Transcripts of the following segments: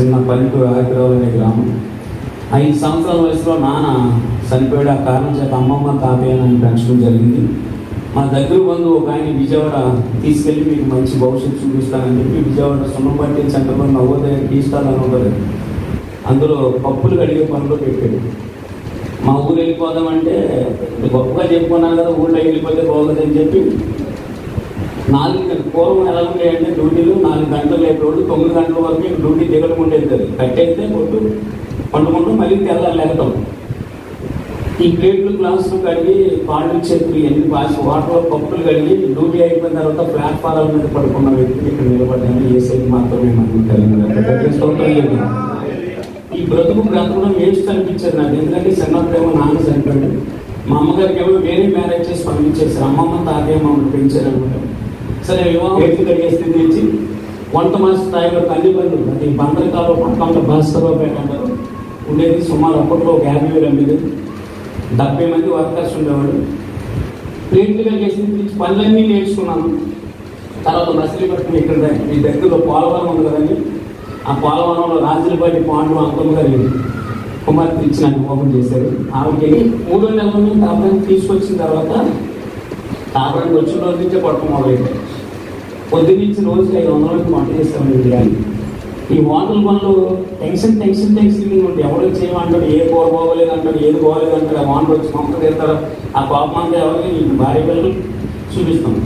చిన్న పల్లెటూరు ఆగిరావు అనే గ్రామం. 5 సంవత్సరాల వయసులో నాన్న చనిపోయాడు. ఆ కారణం చేత అమ్మమ్మ తాతయ్య నన్ను పెంచడం జరిగింది. మా దగ్గర బంధువు ఒక ఆయన విజయవాడ తీసుకెళ్ళి మీకు మంచి భవిష్యత్తు చూపిస్తానని చెప్పి విజయవాడ సున్నపట్టి సెంటర్లో నవోదయ టీ స్టాల్ అని ఉంటుంది, అందులో పప్పులు కడిగే పనిలో పెట్టాడు. మా ఊరు వెళ్ళిపోదామంటే గొప్పగా చెప్పుకున్నాను కదా, ఊళ్ళో వెళ్ళిపోతే బాగోదని చెప్పి 4 పూర్వం ఎలా ఉండేయంటే డ్యూటీలు 4 గంటలు లేకపోతే 9 గంటల వరకు డ్యూటీ దిగడం ఉండేది. అది కట్టేస్తే కొట్టు పండుకుంటూ మళ్ళీ తెల్లారు లేకటం. ఈ ప్లేట్లు గ్లాసులు కడిగి కాళ్ళు చేతులు ఎన్ని బాసి వాటర్లో పప్పులు కడిగి డ్యూటీ అయిపోయిన తర్వాత ప్లాట్ఫారాల మీద పడుకున్న వ్యక్తిని ఇక్కడ నిలబడ్డాను. ఏ సైడ్ మాత్రమే మనకు ఈ బ్రతుకుడం వేస్ట్ అనిపించేది నాకు. ఎందుకంటే చిన్నప్పుడేమో నాన్న చనిపోయాడు, మా అమ్మగారికి ఏమో వేరే మ్యారేజ్ చేసి పంపించేసారు. అమ్మమ్మ తాతయ్య మమ్మల్ని పెంచారు అనమాట. సరే వివాహం వ్యక్తి కడిగేస్తే తెచ్చి వంట మాస స్థాయిలో కందిపల్లి అంటే బందరకాలో పట్టణంలో భాస్కరరావుపేట అంటారు ఉండేది. సుమారు అప్పట్లో ఒక 50,000 అమ్మేది. 70 మంది వర్కర్స్ ఉండేవాడు. ప్లేట్లు కడిగేసి తెచ్చి పనులన్నీ నేర్చుకున్నాను. తర్వాత మసిలీపట్నం ఇక్కడ ఈ దగ్గరలో పోలవరం ఉంది కదండి, ఆ పోలవరంలో రాజులపాటి పాండు అంకమ్మ గారి కుమార్తె ఇచ్చి నాకు వివాహం చేశారు. ఆమెకి 3వ నెల నుండి తాపడానికి తీసుకొచ్చిన తర్వాత తాపడానికి వచ్చిన రోజు నుంచే పట్టడం మొదలైంది. పొద్దున్నుంచి రోజుకి 500 వంట చేస్తామని బిర్యానీ. ఈ హోటల్ పనులు టెన్షన్ ఉండి ఎవరు చేయమంటాడు, ఏ కూర బాగోలేదు అంటాడు, ఏది బాగోలేదు అంటాడు. ఆ వాటర్ వచ్చి పంప తీరుతాడు. ఆ కోపం అంతా ఎవరికి భార్య పిల్లలు చూపిస్తాం.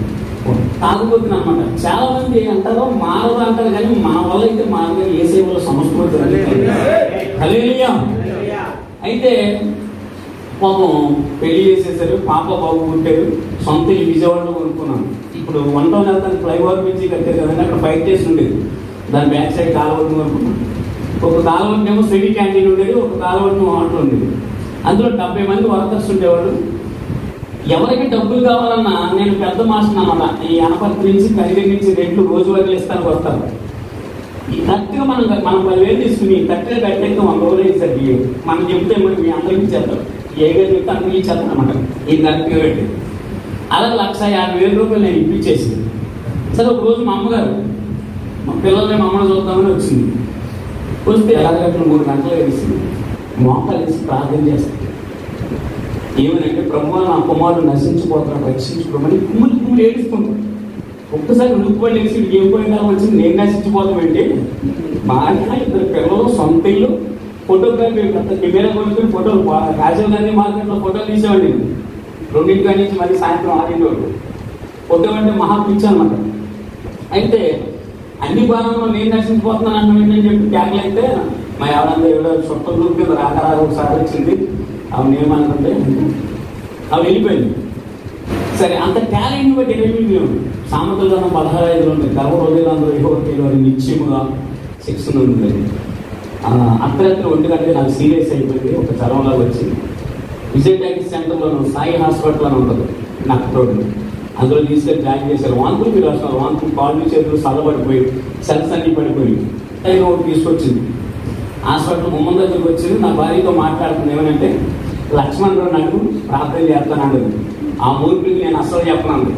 తాగుబోతున్నా అనమాట. చాలా మంది అంటారు మారదు అంటారు, కానీ మన వల్ల అయితే మారదు. ఏ సేవలో సమస్య హల్లెలూయా. అయితే పాపం పెళ్లి చేసేసారు, పాప బాబు పుట్టారు. సొంత విజయవాడలో కొనుక్కున్నాను. ఇప్పుడు 1 టౌన్ వెళ్తాను, ఫ్లైఓవర్ బ్రిడ్జి కట్టారు కదండి, అక్కడ 5 డేస్ ఉండేది. దాని బ్యాక్ సైడ్ కాలువట్టు కొనుక్కున్నాను. ఒక కాలువట్టునేమో స్టడీ క్యాంటీన్ ఉండేది, ఒక కాలువట్టు హోటల్ ఉండేది. అందులో 70 మంది వర్కర్స్ ఉండేవాడు. ఎవరికి డబ్బులు కావాలన్నా నేను పెద్ద మాస్టర్ అన్నమాట. ఈ అనపర్తి నుంచి కరిగి నుంచి రేట్లు రోజు వదిలేస్తానికి వస్తారు. ఈ కరెక్ట్గా మనం 10,000 తీసుకుని కరెక్ట్గా కట్టేస్తే 100 రోజులు వేసారు. మనం చెప్తే మనకి మీ అందరికీ ఇచ్చేస్తారు, ఏ గది చెప్తే అందరికీ ఇచ్చేస్తాను అనమాట. ఇది కరెక్ట్గా పెట్టి అలా 1,50,000 రూపాయలు నేను ఇప్పించేసి. సరే ఒక రోజు మా అమ్మగారు మా పిల్లల్ని మా అమ్మని చూద్దామని వచ్చింది. వస్తే ఎలాగట్ల 3 గంటలు వేసింది. మోకాలు వేసి ప్రార్థన చేస్తాను. ఏమనంటే ప్రభువా నా కుమారుడు నశించిపోతున్నాడు, రక్షించుకోమని కుమ్ములు ఏడుస్తుంది. ఒక్కసారి ఉలుక్కుబడి వేసి ఏం పోయినా వచ్చింది, నేను నశించిపోతామంటే బాగా 2 పిల్లలు సొంత ఇల్లు ఫోటోగ్రఫీ కెమెరా కొనుక్కుని ఫోటోలు రాజీవ్ గాంధీ మార్కెట్లో ఫోటోలు తీసేవాడి. 2 నుంచి మళ్ళీ సాయంత్రం 6 వరకు ఫోటో అంటే మహా పిచ్చి అనమాట. అయితే అన్ని భారంలో నేను నశించిపోతున్నాను అంటే చెప్పి ట్యాగ్లు అయితే మా ఎవరో చుట్ట గ్రూప్ కింద రాకరాక ఒకసారి వచ్చింది. ఆమె ఏమనుకుంటే అవి వెళ్ళిపోయింది. సరే అంత టాలెంట్ బట్టి 8 సామెతల్లో 16:5 ఉంది. గర్వ రోజులందరూ ఎవరికి నిశ్చయముగా శిక్షణ ఉంది. అర్ధరాత్రి 1 గంటకి నాకు సీరియస్ అయిపోయింది. ఒక జ్వరంలాగా వచ్చి విజయ్ డయాగ్నోస్టిక్ సెంటర్లో సాయి హాస్పిటల్ అని ఉంటుంది నాకు రోడ్డు, అందులో తీసుకెళ్ళి జాయిన్ చేశారు. వాంతులు మీరు వస్తున్నారు, వాంతులు కాళ్ళు చేతులు చల్లబడిపోయి సెల్స్ అన్నీ పడిపోయి ఒకటి తీసుకొచ్చింది. హాస్పిటల్ గుమ్మం దగ్గరికి వచ్చింది. నా భార్యతో మాట్లాడుతుంది. ఏమనంటే లక్ష్మణరావు నాకు ప్రార్థన చేస్తాను. ఆ మూర్ఖుడికి నేను అస్సలు చెప్పను.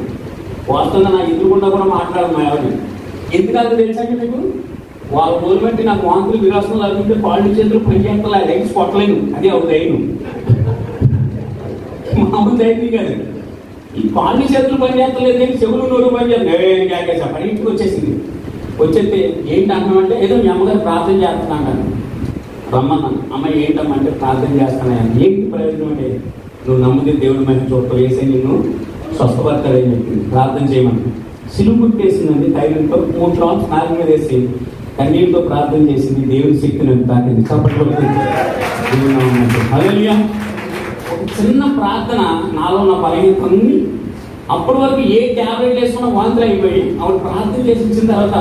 వాస్తవంగా నాకు ఎదురుకుండా కూడా మాట్లాడదు మా ఎవరిని. ఎందుకంటే తెలుసండి మీకు, వాళ్ళ రోజు బట్టి నాకు వాంతులు విరాసనలు అవుతుంటే కాళ్ళు చేతులు పని చేస్తా లైన్స్ కొట్టలేను. అదే ఒక ధైర్యం, మామూలు ధైర్యం కాదు. ఈ కాళ్ళు చేతులు పని చేస్తలేదు కానీ చెవులు నోరు పని చేస్తాను. పని ఇంటికి వచ్చేసింది. వచ్చేస్తే ఏంటి అంటున్నామంటే ఏదో మీ అమ్మగారు ప్రార్థన చేస్తున్నాను. రమ్మన్నాను. అమ్మాయి ఏంటమ్మంటే ప్రార్థన చేస్తాను. ఏంటి ప్రయోజనం అంటే నువ్వు నమ్మితే దేవుడి మహిమ చూడటం వేసే నిన్ను స్వస్థపడతాడని చెప్పింది. ప్రార్థన చేయమని సిలువు పుట్టేసిందండి. ధైర్యంతో 3 రాళ్ళు నాలుగు మీద వేసి కన్నీటితో ప్రార్థన చేసింది. దేవుని శక్తిని తాకింది. హల్లెలూయా. ఒక చిన్న ప్రార్థన నాలో నా బలహీనత ఉంది. అప్పటి వరకు ఏ ట్యాబ్లెట్ వేసుకున్నా వాంతులు అయిపోయి ఆవిడ ప్రార్థన చేసి ఇచ్చిన తర్వాత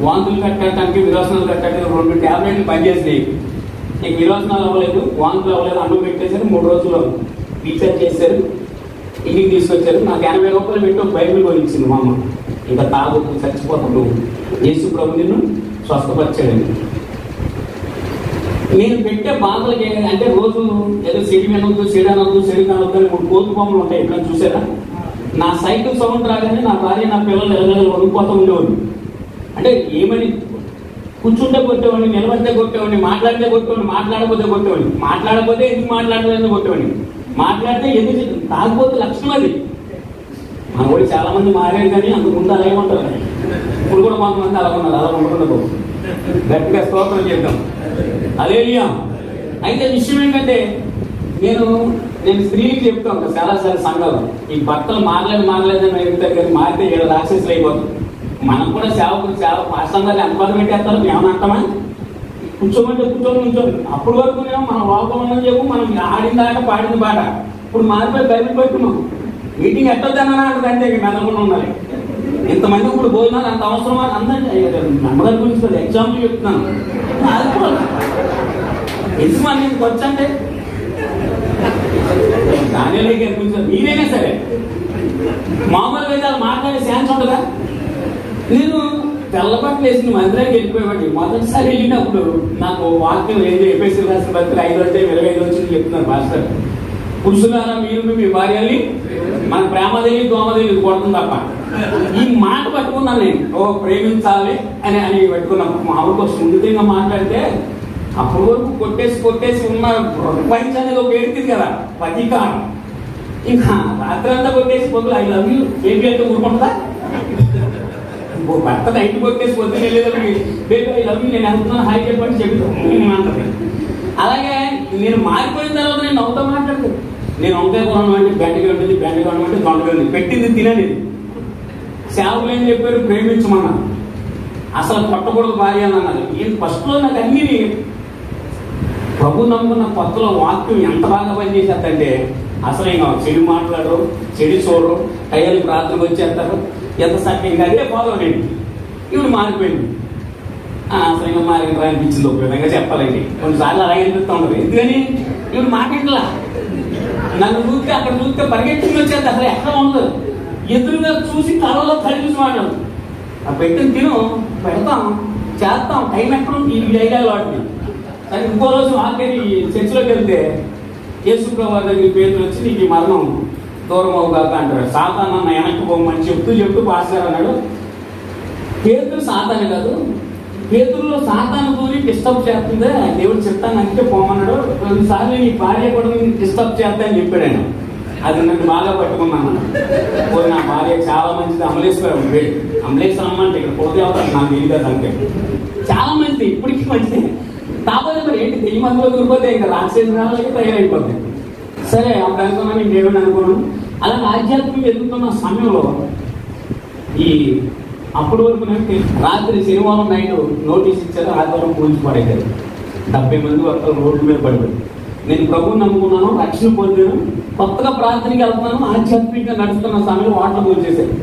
వాంతులు కట్టడానికి విరోచనాలు కట్టడానికి 2 ట్యాబ్లెట్లు పనిచేసినాయి. నీకు విరోచనాలు అవ్వలేదు, వాంతులు అవ్వలేదు, అండు పెట్టేశారు. 3 రోజుల్లో రీఛార్జ్ చేశారు, ఇంటికి తీసుకొచ్చారు. నాకు 80 రూపాయలు పెట్టి ఒక బైబిల్ కొనిచ్చింది మా అమ్మ. ఇంకా తాగొద్దు, చచ్చిపోతాడు, యేసు ప్రభు నిన్ను స్వస్థపరిచాడని. నేను పెట్టే బాధలకి అంటే రోజు ఏదో చెడి వినొద్దు, చెడు అనొద్దు, చెడు కనొద్దు అని 3 కోతి బొమ్మలు ఉంటాయి. ఎప్పుడైనా చూసారా? నా సైకిల్ సౌండ్ రాగానే నా భార్య నా పిల్లలు ఎల్లగలు వణికిపోతూ ఉండేవాడు. అంటే ఏమని కూర్చుంటే కొట్టేవాడిని, నిలబడితే కొట్టేవాడిని, మాట్లాడితే కొట్టేవాడిని, మాట్లాడకపోతే కొట్టేవాడిని, మాట్లాడకపోతే ఎందుకు మాట్లాడలేదని కొట్టేవాడిని, మాట్లాడితే ఎందుకు తాగిపోతే లక్షణం అది. మన కూడా చాలా మంది మారారు కానీ అంతకుముందు అలాగే ఉంటారు. ఇప్పుడు కూడా కొంతమంది అలా ఉన్నారు. అలా ఉండకూడదు, గట్టిగా స్తోత్రం చేద్దాం. హల్లెలూయా. అయితే విషయం ఏంటంటే నేను స్త్రీలకు చెప్తా ఉంటాను చాలాసార్లు సంఘాలు, ఈ భర్తలు మారలేదని ఎదుగుతారు కానీ మారితే ఏడు రాక్షసులు అయిపోతాం. మనం కూడా సేవకులు చాలా పాఠశాల ఎంతమంది పెట్టేస్తారు, ఏమన్నా అంటామా? కూర్చోమంటే కూర్చోండి. అప్పటి వరకు మనం లోపల ఉన్నది చెప్పు, మనం ఆడిన దాట పాడిన పాట. ఇప్పుడు మారిపోయి బయటకు పెట్టుకున్నాం. మీటింగ్ ఎట్టొద్దన్నా అంటే మెదకుండా ఉండాలి. ఇంతమంది ఇప్పుడు భోజనాలు అంత అవసరమా? అందరికీ నమ్మగారి గురించి కదా ఎగ్జాంపుల్ చెప్తున్నాను. అది కూడా ఎందుకు మన ఇంటికి వచ్చంటే దానిలోకి అనిపించారు. మీరైనా సరే మామూలు వేదాలు మాట్లాడే ఛాన్స్ ఉంటుందా? నేను తెల్లబట్టలు వేసిన మందిరానికి వెళ్ళిపోయేవాడి. మొదటిసారి వెళ్ళినప్పుడు నాకు వాక్యం ఏది ఎఫెసీయులకు రాసిన పత్రిక 5:25 వచ్చింది చెప్తున్నారు పాస్టర్. పురుషులారా మీరు మీ భార్యని మన ప్రేమ తెలియదు దోమ తెలియదు కొడుతుంది తప్ప. ఈ మాట పట్టుకున్నాను నేను, ప్రేమించాలి అని పెట్టుకున్నాను. మామూలుగా సున్నితంగా మాట్లాడితే అప్పటి వరకు కొట్టేసి ఉన్న ప్రపంచం అనేది ఒక ఏడుతుంది కదా పతికారం. ఇంకా రాత్రి అంతా కొట్టేసి పొద్దులు ఐ లవ్ యూ బేబీ అంటే ఊరుకుంటుందా? భర్త నైట్ కొట్టేసి పొద్దున వెళ్ళేదాన్ని బేబీ ఐ లవ్ యూ నేను వెళ్తున్నాను హాయ్ చెప్పండి చెబుతాను. అలాగే నేను మారిపోయిన తర్వాత నేను నవ్వుతా మాట్లాడతాను. నేను వంకాయ కొనడం అంటే బెండగా ఉంటుంది, కొనడం అంటే దొండగా ఉంది, పెట్టింది తినని. సేవకులు ఏం చెప్పారు? ప్రేమించమన్నారు. అసలు కొట్టకూడదు భార్య అని అన్నారు. ఫస్ట్లో నాకు అన్ని ప్రభు నమ్ముకున్న కొత్తలో వాక్యం ఎంత బాగా పనిచేసేద్దంటే అసలు ఇంకా చెడు మాట్లాడరు, చెడు చూడరు, టైలు ప్రార్థనకు వచ్చేస్తారు, ఎంత సత్యంగా అదే ఫాలో నేను. ఇప్పుడు మారిపోయింది. అసలు ఇంకా మారి అనిపించింది. ఒక విధంగా చెప్పాలండి, కొన్నిసార్లు అలాగే అనిపిస్తూ ఉండదు. ఎందుకని ఇప్పుడు మాట్లాడలా, నన్ను చూస్తే అక్కడ చూస్తే పరిగెత్తుకుని వచ్చేది. అసలు ఎక్కడ ఉండదు, ఎదురుగా చూసి కళ్ళలో తడి చూసి మాట్లాడు. ఆ పెట్టిన తిను పెడతాం చేస్తాం, టైం ఎక్కడ ఈ డైలాగ్ వాటిని. కానీ ఇంకో రోజు ఆఖరి చర్చిలోకి వెళ్తే యేసు ప్రభువు దగ్గర పేతురు వచ్చి నీకు మరణం దూరం అవుగాక అంటారు. సాతాను అన్న వెనక్కి పోమని చెప్తూ పాస్టర్ అన్నాడు. పేతురు సాతాను కాదు, పేతురులో సాతాను దూరి డిస్టర్బ్ చేస్తుందే దేవుడు చెప్తాను అంటే పోమన్నాడు. కొన్నిసార్లు నీ భార్య కూడా డిస్టర్బ్ చేస్తా అని చెప్పాడు ఆయన. అది నన్ను బాగా పట్టుకున్నాను. నా భార్య చాలా మంచిది, అమలేశ్వరం అంటే ఇక్కడ పోతే అవుతాను నాకు తెలియదు. అంటే చాలా మంచిది, ఇప్పటికీ మంచిది. కాకపోతే మరి ఏంటి తెలి మందిలో దూరిపోతే ఇంకా రాక్షసురాలకి తయారైపోతాయి. సరే అప్పుడు అనుకున్నాను, నేను దేవుని అనుకున్నాను. అలాగే ఆధ్యాత్మిక ఎదుగుతున్న సమయంలో ఈ అప్పటి వరకు రాత్రి శనివారం నైట్ నోటీస్ ఇచ్చారు, ఆదివారం కూల్చి పడేశారు. 70 మంది వర్తలు రోడ్డు మీద పడిపోయి. నేను ప్రభువుని నమ్ముకున్నాను, రక్షణ పొందాను, కొత్తగా ప్రార్థనకి వెళ్తున్నాను, ఆధ్యాత్మికంగా నడుస్తున్న సమయంలో వాటర్ కూల్చేశారు.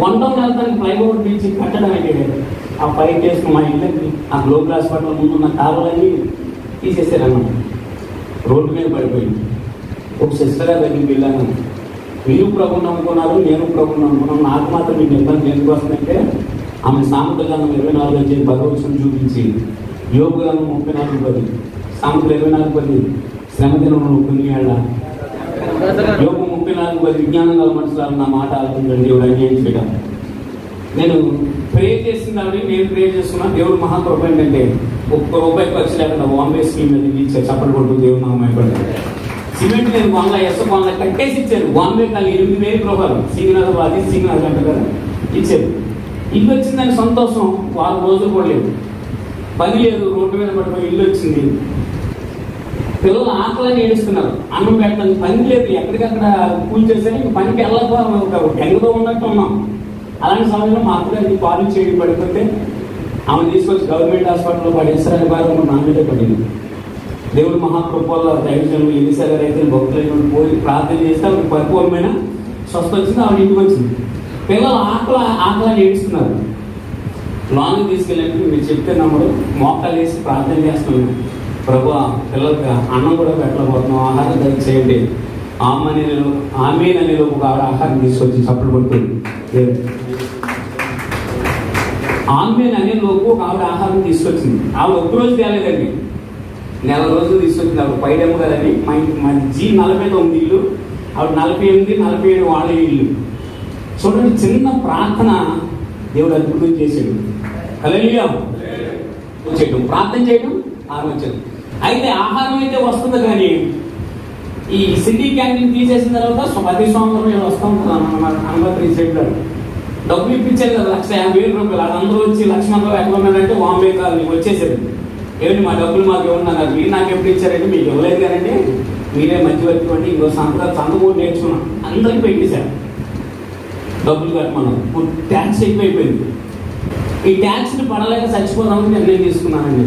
వంటం వెళ్తానికి ఫ్లైఓవర్ బీచ్ కట్టడానికి ఆ 5 days మా ఇళ్ళకి ఆ గ్లోబల్ హాస్పిటల్ ముందున్న కాలువలన్నీ తీసేసారు అన్నమాట. రోడ్డు మీద పడిపోయింది. ఒక సిస్టర్ గారి దగ్గరికి వెళ్ళాను. మీరు ప్రభువుని నమ్ముకున్నారు, నేను ప్రభువుని నమ్ముకున్నాను, నాకు మాత్రం మీకు ఇబ్బంది ఎందుకు వస్తుందంటే ఆమె సామెతల గ్రంథం 24 భగవత్సం చూపించి యోగ గ్రంథం 34 సామెతలు 24 శ్రమ దినం పుణ్యాళ్ళ యోగ 34 విజ్ఞానం గల మనసులు నా మాట ఆడుతుందండి దేవుడు అన్యాయం చేయడం. నేను ప్రే చేసిన నేను ప్రే చేసుకున్నా. దేవుడు మహాకృప ఏంటంటే ₹1 ఖర్చు లేకుండా బాంబే స్కీమ్ మీద ఇచ్చారు. చప్పట్లు కొడుతూ దేవుడు నామయపడ్డాడు. సిమెంట్ నేను 100 కట్టేసి ఇచ్చారు. బాంబే కాదు 8,000 రూపాయలు సింగనాథ్ అంటారు కదా ఇచ్చారు. ఇల్లు వచ్చిందని సంతోషం. 4 రోజులు కూడా లేదు, పని లేదు, రోడ్డు మీద పడిపోయి ఇల్లు వచ్చింది. పిల్లలు ఆకలని ఏడుస్తున్నారు, అన్నం పెట్టడానికి పని లేదు, ఎక్కడికక్కడ పూజ చేశారు. ఇంక పనికి వెళ్ళక బెంగతో ఉన్నట్టు ఉన్నాం. అలాంటి సమయంలో మా అత్తగారికి పాలు చేయడం పడిపోతే ఆమె తీసుకొచ్చి గవర్నమెంట్ హాస్పిటల్లో పడేసారని భారం నా మీదే పడింది. దేవుడు మహాకృపల్లో దైవజనులు ఎన్నిసార్లు అయితే భక్తులైన పోయి ప్రార్థన చేస్తే ఆవిడ పరిపూర్ణమైన స్వస్థ వచ్చింది. ఆవిడ ఇంటికి వచ్చింది. పిల్లలు ఆకలని ఏడుస్తున్నారు. లాంగ్ తీసుకెళ్ళండి మీరు చెప్తే నమ్మడు. మోకాలు వేసి ప్రార్థన చేస్తున్నాను, ప్రభు పిల్లలకి అన్నం కూడా పెట్టలేకపోతున్నాం, ఆహారం దయచేయండి. ఆమె అనేలో ఒక ఆహారం తీసుకొచ్చి చప్పుడు పడుతుంది. ఆమె అనే లోపు ఒక ఆవిడ ఆహారం తీసుకొచ్చింది. ఆవిడ ఒక్కరోజు తేలేదండి, నెల రోజులు తీసుకొచ్చింది. ఆవిడ పైడమ్మ కదండి. మా జీ 49 ఇల్లు, ఆవిడ 48, 47 వాళ్ళ ఇల్లు. చూడండి, చిన్న ప్రార్థన దేవుడు అద్భుతం చేశాడు. హల్లెలూయా. చేయడం, ప్రార్థన చేయడం, ఆహారం వచ్చేది. అయితే ఆహారం అయితే వస్తుంది, కానీ ఈ సిటీ క్యాంటీన్ తీసేసిన తర్వాత ప్రతి సంవత్సరం వస్తూ ఉంటారు అనుమతి చెప్పారు. డబ్బులు ఇప్పించారు కదా, 1,50,000 రూపాయలు. అదందరూ వచ్చి లక్ష్మణరావు ఎక్కడ ఉన్నారంటే వాంబే కాలనీ వచ్చేసారు. ఏమిటి మా డబ్బులు మాకు ఇవ్వన్నారు, మీరు నాకు ఎప్పుడు ఇచ్చారంటే మీకు ఇవ్వలేదు కదండి, మీరే మధ్యవర్తి అంటే ఇంకో సంత కూడా నేర్చుకున్నాం. అందరికి పెట్టేశారు డబ్బులు కట్టమన్నాం. ట్యాక్స్ ఎక్కువైపోయింది. ఈ ట్యాక్స్ని పడలేక చచ్చిపోదామని నిర్ణయం తీసుకున్నానండి.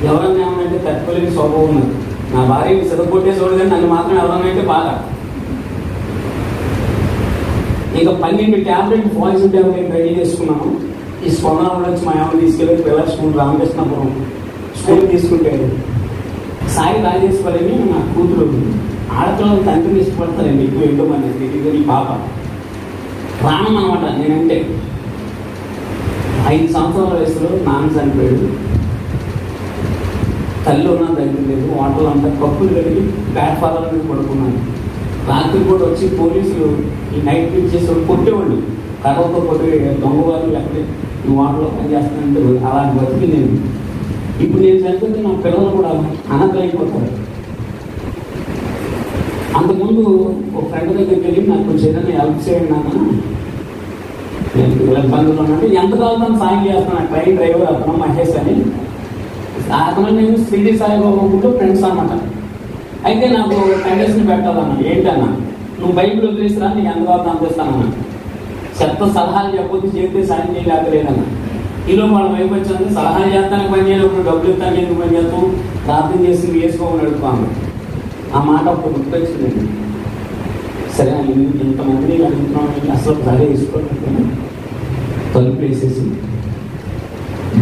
ఎవరన్నా ఏమనంటే తట్టుకోలేని స్వభావం ఉన్నది. నా భార్య సిద్ధకొట్టే చూడదని నన్ను మాత్రం ఎవరన్నా అంటే బాగా. ఇక 12 ట్యాబ్లెట్ పాయిజన్ ట్యాబ్లెట్ రెడీ చేసుకున్నాను. ఈ స్పందన వచ్చి మా ఏమైనా తీసుకెళ్ళి పిల్లల స్కూల్ రామకృష్ణపురం స్కూల్ తీసుకుంటే సాయి రాజేశ్వరిని నా కూతురు ఆడపిల్లలు తండ్రిని ఇష్టపడతారండి ఎక్కువ. ఏంటో మన ఈ పాప ప్రాణం అనమాట. నేనంటే 5 సంవత్సరాల వయసులో నాన్న చనిపోయాడు. తల్లి ఉన్న దగ్గర లేదు. వాటర్లు అంతా కప్పులు కడిగి ప్లాట్ఫారాల మీద పడుకున్నాను. రాత్రి కూడా వచ్చి పోలీసులు ఈ నైట్ డ్యూటీ చేసేవాళ్ళు కొట్టేవాళ్ళు. కర్రతో కొట్టి దొంగవాళ్ళు ఎక్కడ ఈ వాటర్లో పనిచేస్తానంటే అలాంటి బతికి నేను. ఇప్పుడు నేను చనిపోతే నా పిల్లలు కూడా అనాథలైపోతారు. అంతకుముందు ఒక ఫ్రెండ్ దగ్గరికి వెళ్ళి నాకు కొంచెం ఏదైనా హెల్ప్ చేయండి నాన్న, నేను ఇలా ఇబ్బందులు ఉన్నట్టు ఎంతకాలం సాయం చేస్తున్నాను. ట్రైన్ డ్రైవర్ అతను మహేష్ అని. అతను నేను శ్రీడి సాయిబాబు ఫ్రెండ్స్ అనమాట. అయితే నాకు కండిషన్ పెట్టాలన్నా. ఏంటన్నా, నువ్వు బైబిల్ వదిలేసిరా, నీకు ఎంతకాలం అందిస్తానన్నా. చెత్త సలహాలు చెప్పొద్దు, చేస్తే సాయం చేయలేకలేదన్నా. ఈలో వాళ్ళ వైపు వచ్చింది, సలహాలు చేస్తానికి పని చేయనప్పుడు డబ్బులు ఇస్తాను ఎందుకు పని చేస్తాం, ప్రార్థన చేసి వేసుకోమని అడుగుతాను. ఆ మాట అప్పుడు గుర్తొచ్చిందండి. సరే ఇంతమందిని అడుగుతున్నాను, అసలు సరే వేసుకోవాలి. తలుపు వేసేసి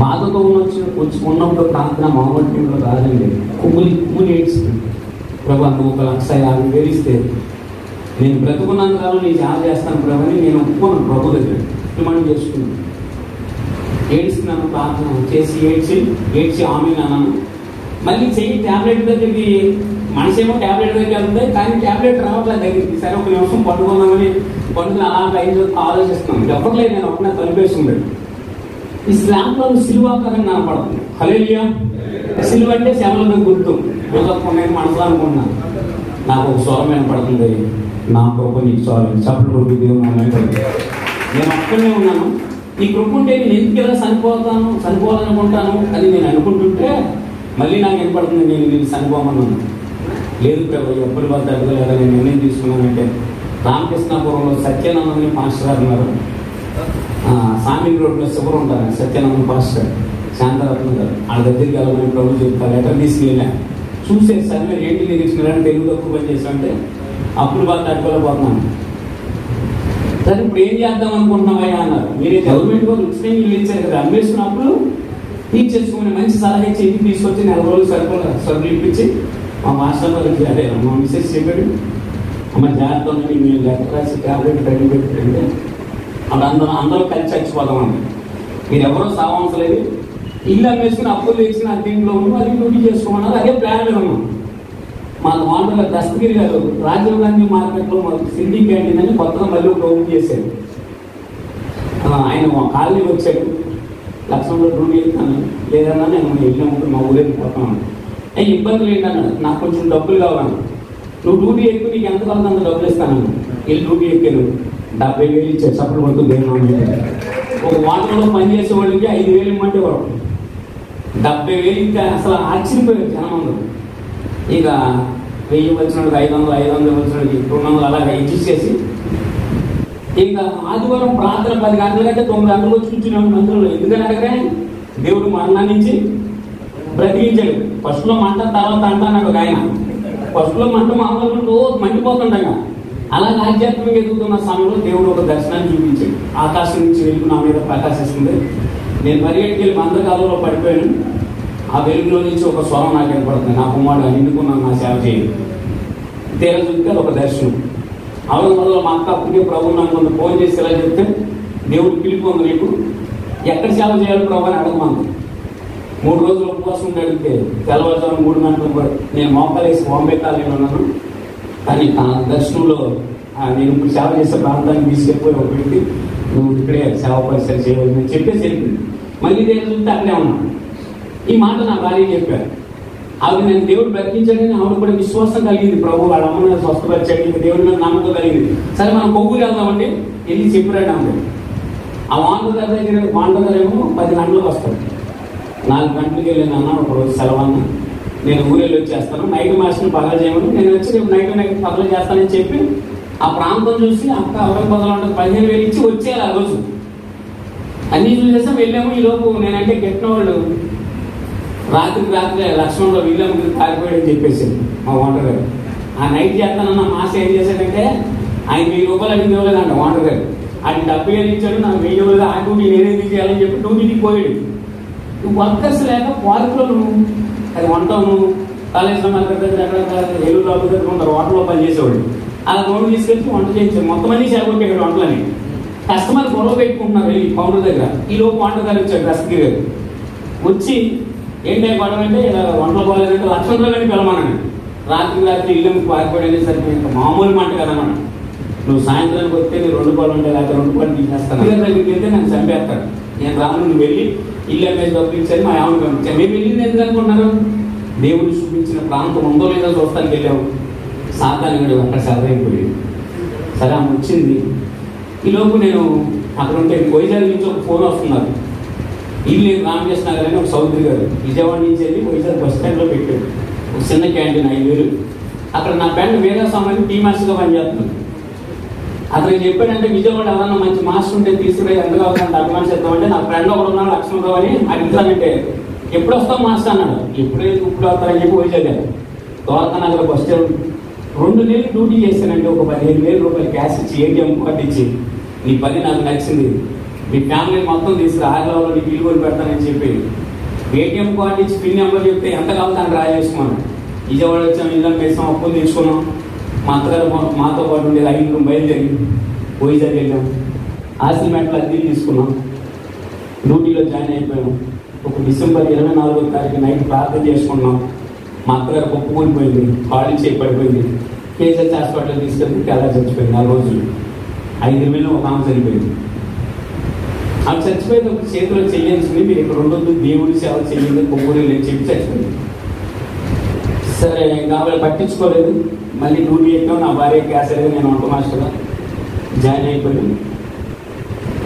బాధతో ఉన్నప్పుడు ప్రార్థన మామూలు రాదండి. కుమ్ములు ఏడ్చింది. ప్రభు నువ్వు 1,50,000 ఇస్తే నేను బ్రతుకున్నంతకాలం నీ సేవ చేస్తాను ప్రభు అని నేను ఒప్పుకున్నాను. ప్రభు దగ్గర డిమాండ్ చేసుకున్నాను. ఏడుస్తున్నాను, ప్రార్థన చేసి ఏడ్చి ఆమె అన్నాను. మళ్ళీ చెయ్యి ట్యాబ్లెట్ దగ్గరికి, మనిషేమో ట్యాబ్లెట్ దగ్గర వెళ్తుంది, కానీ ట్యాబ్లెట్ రావట్లేదు దగ్గరికి. సరే ఒక నిమిషం పట్టుకుందామని పట్టుకుని అలా ఆలోచిస్తున్నాను. చెప్పట్లేదు, నేను ఒకనే తలిపేస్తుంది. ఈ స్లాంప్లో సిలువాకారం కనపడుతుంది. హల్లెలూయా. సిలువ అంటే శ్రమలకు గుర్తు. నేను మనసులో అనుకుంటున్నాను, నాకు ఒక స్వరం వినపడుతుంది, నా కృప నీకు చాలు. చప్పుడు నేను అక్కడనే ఉన్నాను. ఈ కృప ఉంటే నేను ఎందుకు ఎలా చనిపోవాలనుకుంటాను అని నేను అనుకుంటుంటే మళ్ళీ నాకు వినపడుతుంది, నేను చనిపోమన్నాను. లేదు ప్రభు ఎప్పుడు వాళ్ళు తగ్గలేదా, నేను నిర్ణయం తీసుకున్నానంటే రామకృష్ణాపురంలో సత్యానందని మాస్టర్ గారు ఉన్నారు. సామింగ్ రోడ్లో శివరు ఉంటారు, సత్యానంద పాస్టర్ శాంతరత్న గారు. వాళ్ళ దగ్గరికి వెళ్ళమని ప్రభు చెప్తారు. లెటర్ తీసుకెళ్ళా. చూసే సార్ మీరు ఏంటి నిరీక్షణ తెలుగు తక్కువ పని చేస్తామంటే అప్పుడు బాగా తట్టుకోలేకపోతున్నాను. సరే ఇప్పుడు ఏం చేద్దాం అనుకుంటున్నావయ్యా అన్నారు. మీరే గవర్నమెంట్ వాళ్ళు ఉచితంగా ఇల్లు ఇచ్చారు కదా, అమ్మేసుకున్నప్పుడు తీర్చేసుకుని మంచి సలహా ఇచ్చి ఇంటికి తీసుకొచ్చి 4 రోజులు సరుకులు ఇప్పించి మా మాస్టర్ గారికి అదే మా మిస్సెస్ చెప్పాడు, అమ్మ జాగ్రత్త ఉందండి, మీరు లెటర్ రాసి ట్యాబ్లెట్ రెడీ పెట్టండి, అందరూ కలిసి చచ్చిపోదామండి, మీరు ఎవరో సావాంసలేదు, ఇల్లు అమ్మేసుకుని అప్పులు తెచ్చిన దీంట్లో ఉండి అది డ్యూటీ చేసుకోమన్నారు. అదే ప్లాన్ మీద ఉన్నాం. మా మామూలుగా దస్తగిరి గారు రాజీవ్ గాంధీ మార్కెట్లో మాకు సిటీ క్యాంటీన్ అని కొత్తగా మళ్ళీ ఓపెన్ చేశారు. ఆయన మా కాలనీ వచ్చాడు, లక్ష్మంలో డ్యూటీ వెళ్తాను, లేదన్నా నేను ఇల్లు అమ్ముకుని మా ఊరు వెళ్ళిపోతాను. ఇబ్బందులు ఏంటన్నా, నాకు కొంచెం డబ్బులు కావాలి, నువ్వు డ్యూటీ ఎక్కువ నీకు ఎంత కావాలి అంత డబ్బులు ఇస్తాను. వెళ్ళి డ్యూటీ ఎక్కాను, 70,000 ఇచ్చారు. సపోర్ట్ పడుతుంది. ఒక వాటర్లో పనిచేసే వాళ్ళకి 5,000 ఇమ్మంటే వాడు 70,000 ఇంకా అసలు ఆశ్చర్యపోయారు జనం అందరూ. ఇక 1000 వచ్చినోడికి 500, 500 వచ్చినోడికి 200 అలాగా ఇచ్చేసేసి ఇంకా ఆదివారం ప్రార్థన 10 గంటల కంటే 9 గంటలకు వచ్చి కూర్చున్నాడు మంత్రులు. ఎందుకని అడగరా, దేవుడు మరణాన్నించి బ్రతికించాడు. ఫస్ట్లో మంట, తర్వాత అంట అన్నాడు ఒక ఆయన. ఫస్ట్లో మంట మామూలు మండిపోతుండగా అలాగే ఆధ్యాత్మికంగా ఎదుగుతున్న సమయంలో దేవుడు ఒక దర్శనాన్ని చూపించాడు. ఆకాశం నుంచి వెలుగు నా మీద ప్రకాశిస్తుంది. నేను పరిగెట్టుకెళ్ళి మందకాలంలో పడిపోయాను. ఆ వెలుగులో నుంచి ఒక స్వరం నాకు ఏర్పడుతుంది, నా కుమారుడు నిన్నుకున్నాను, నా సేవ చేయండి. తీరా చూస్తే ఒక దర్శనం. అవలంలో మా అక్క అప్పటికే ప్రభువు నాకు కొంత ఫోన్ చేసి ఇలా చెప్తే, దేవుడు పిలుపు ఉంది నీకు, ఎక్కడ సేవ చేయాలి ప్రభు అని అడగమంది. 3 రోజులు ఉపవాసం ఉండి అడిగితే తెల్లవారుజాము 3 గంటలకు నేను మోకాలేసి బాంబే కాలనీలో ఉన్నాను. కానీ ఆ దర్శనంలో నేను ఇప్పుడు సేవ చేసే ప్రాంతానికి తీసుకెళ్ళిపోయి ఒక వ్యక్తి, నువ్వు ఇక్కడే సేవ పరిసర చేయవద్దని చెప్పేసి వెళ్ళింది. మళ్ళీ నేను చూస్తే అక్కడే ఉన్నాను. ఈ మాట నా భార్య చెప్పారు. ఆవిడ నేను దేవుడు బ్రతికించాడని ఆవిడ కూడా విశ్వాసం కలిగింది. ప్రభు వాళ్ళ అమ్మని స్వస్థపరిచాడు, ఇంకా దేవుడి మీద నమ్మకం కలిగింది. సరే మనం కొవ్వూరు వెళ్దామండి, వెళ్ళి చెప్పాడు ఆమె. ఆ వాండర్ గారి దగ్గర వాండర్ గారు ఏమో 10 గంటలకు వస్తాడు. 4 గంటలకు వెళ్ళిన అన్న ఒకరోజు సెలవన్న, నేను ఊరెళ్ళి వచ్చేస్తాను, నైట్ మాస్టర్ని పగల చేయమని, నేను వచ్చి రేపు నైట్ పగల చేస్తానని చెప్పి ఆ ప్రాంతం చూసి అక్క అవరం పగల ఉంటుంది 15,000 ఇచ్చి వచ్చేయాలి. ఆ రోజు అన్నీ చూసేసాం, వెళ్ళాము. ఈ లోపు నేనంటే కెట్టిన వాళ్ళు రాత్రి లక్ష్మణలో వీళ్ళకి పారిపోయాడని చెప్పేసి మా వాండర్ గారు. ఆ నైట్ చేస్తానన్న మాస ఏం చేశాడంటే ఆయన 1000 రూపాయలు అడిగి ఇవ్వలేదంట వాండర్ గారు. ఆయన 70,000 ఇచ్చాడు, నాకు 1000 ఇవ్వలేదు. ఆ డ్యూటీ నేనేది చేయాలని చెప్పి డ్యూటీకి పోయాడు. నువ్వు వర్కర్స్ లేక పార్కులో నువ్వు అది వంటను కాలేజీలో మన ఎక్కడ ఏలూరు రాబు దగ్గర ఉంటారు, హోటల్లో పనిచేసేవాడు. అలా రోడ్డు తీసుకెళ్ళి వంట చేయించాడు. మొత్తం అన్ని చేపట్టాడు వంటలని. కస్టమర్ గొడవ పెట్టుకుంటున్నారు వెళ్ళి కౌంటర్ దగ్గర. ఈ లోపు వంట గారు వచ్చాడు, రసగిరి గారు వచ్చి ఏంటంటే గొడవ అంటే ఇలా వంటలు పోలేదంటే లక్షల్లో కానీ పిలమన్నాడు. రాత్రి ఇల్లు పారిపోయాడు అనేసరికి ఇంకా మామూలు మాట కదన్నమాట. నువ్వు సాయంత్రానికి వస్తే నీ 2 పాలు ఉంటాయి, లేకపోతే 2 పాలు తీసేస్తాను. దగ్గరికి వెళ్తే నన్ను చంపేస్తాడు. నేను రాను, నువ్వు వెళ్ళి ఇల్లు అమ్మేసి పంపించాలి మా ఆమెను పంపించాను. మేము వెళ్ళింది ఎందుకు అనుకుంటున్నారు? దేవుడు చూపించిన ప్రాంతం ఉందో లేదో చూస్తానికి వెళ్ళాము. సాతానికి అక్కడ సరైపోయింది. సరే ఆమె వచ్చింది. ఈలోపు నేను అక్కడ ఉంటే వైజాగ్ నుంచి ఒక ఫోన్ వస్తున్నారు. ఇల్లు రామకృష్ణ గారు అని ఒక సౌదరి గారు విజయవాడ నుంచి వెళ్ళి వైజాగ్ బస్ స్టాండ్లో పెట్టాడు ఒక చిన్న క్యాంటీన్ 5,000. అక్కడ నా ఫ్రెండ్ వేరే సమయాన్ని టీ మాస్టర్గా పనిచేస్తుంది. అతనికి చెప్పాడంటే విజయవాడ ఎవరన్నా మంచి మాస్టర్ ఉంటే తీసుకుపోయి ఎందుకు అవుతాను అభిమానం చేద్దామంటే నా ఫ్రెండ్ ఒకడు ఉన్నాడు లక్ష్మణరావు అని అడుగుతానంటే ఎప్పుడు వస్తాం మాస్టర్ అన్నాడు. ఇప్పుడు వస్తారని చెప్పి వైజాగ్ ద్వారకా నగర్ బస్ స్టాండ్ 2 నెలలు డ్యూటీ చేశానంటే ఒక 15,000 రూపాయలు క్యాష్ ఇచ్చి ఏటీఎం కార్డు ఇచ్చి నీ పని నాకు నచ్చింది, మీ ఫ్యామిలీ మొత్తం తీసుకుని ఆగ్రహంలో నీకు ఇల్లు కొని పెడతానని చెప్పి ఏటీఎం కార్డు ఇచ్చి పిన్ నెంబర్ చెప్తే ఎంత కావాలి డ్రా చేసుకున్నాను. విజయవాడ వచ్చాం, ఇల్లు వేసాం, అప్పులు తీసుకున్నాం. మా అత్తగారు మాతో పాటు ఉండేది 5 బయలుదేరి వైజాగ్ వెళ్ళాం. ఆసిల్మెంట్లో అద్దెలు తీసుకున్నాం. డ్యూటీలో జాయిన్ అయిపోయాం. ఒక డిసెంబర్ 24వ తారీఖు నైట్ ప్రార్థన చేసుకున్నాం. మా అత్తగారు ఒప్పుకోలిపోయింది, కాళ్ళు చేయి పడిపోయింది. కేసీహెచ్ హాస్పిటల్ తీసుకెళ్తే తెల్ల చచ్చిపోయింది. 4 రోజులు 5,000 ఒక ఆమె చనిపోయింది. ఆమె చచ్చిపోయింది. ఒక చేతిలో చేయాల్సింది, మీరు ఇక్కడ ఉండొద్దు, దేవుడి సేవ చేయండి, కొబ్బరి లేని చెప్పి చచ్చిపోయింది. సరే కాబట్టి పట్టించుకోలేదు. మళ్ళీ డ్యూటీ ఎక్కాం. నా భార్య క్యాసరీగా నేను వంట మాస్టర్గా జాయిన్ అయిపోయాను.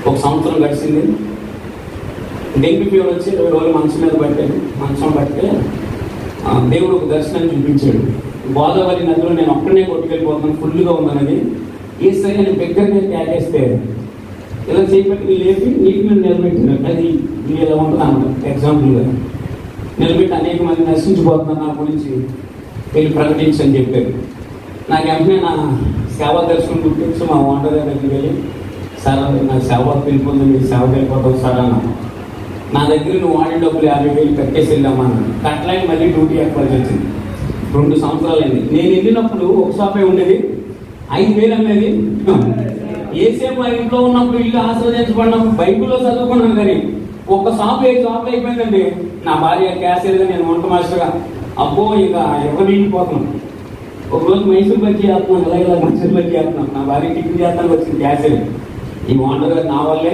1 సంవత్సరం గడిచింది. డెంగ్యూ ఫీవర్ వచ్చి 20 రోజులు మంచం మీద పట్టాను. మంచం పట్టే దేవుడు ఒక దర్శనాన్ని చూపించాడు. గోదావరి నదిలో నేను ఒక్కడనే కొట్టుకెళ్ళిపోతున్నాను, ఫుల్గా ఉందన్నది. ఈ సరే నేను దగ్గరనే ట్యాగేస్తే ఇలా చేపట్టి లేపి నీటి మీద నిలబెట్టాను. అది ఇలా ఉంటుంది అన్నమాట. ఎగ్జాంపుల్గా నిలబెట్టి అనేక మంది నశించిపోతున్నారు, నా గురించి వెళ్ళి ప్రకటించని చెప్పారు. నాకు వెంటనే నా సేవా దర్శనం గుర్తించి మా ఓనర్ దగ్గరికి వెళ్ళి, సార్ నాకు సేవ పిలుపుంది, మీరు సేవకి వెళ్ళిపోతావు సార్ అన్నా. నా దగ్గర నువ్వు వాడిన డబ్బులు 50,000 కట్టేసి వెళ్ళామన్నాను. కట్టలేని మళ్ళీ డ్యూటీ ఎక్కాల్సి వచ్చింది. 2 సంవత్సరాలు అయింది. నేను వెళ్ళినప్పుడు ఒక షాపే ఉండేది, 5,000 అమ్మేది. ఏసేపు మా ఇంట్లో ఉన్నప్పుడు ఇల్లు ఆశ్రయించబడినప్పుడు బైబిల్లో చదువుకున్నాను. కానీ ఒక్క షాప్ 5 షాపులు అయిపోయిందండి. నా భార్య క్యాషియర్గా, నేను వంట మాస్టర్గా. అబ్బో ఇక ఎవరు వెళ్ళిపోతున్నాం. ఒకరోజు మైసూర్ బజ్జీ చేస్తున్నాను, ఇలా మైసూర్ బజ్జీ చేస్తున్నాను. నా భార్య టిఫిన్ చేస్తాను వచ్చింది క్యాషియర్. ఈ వంట గారు నా వల్లే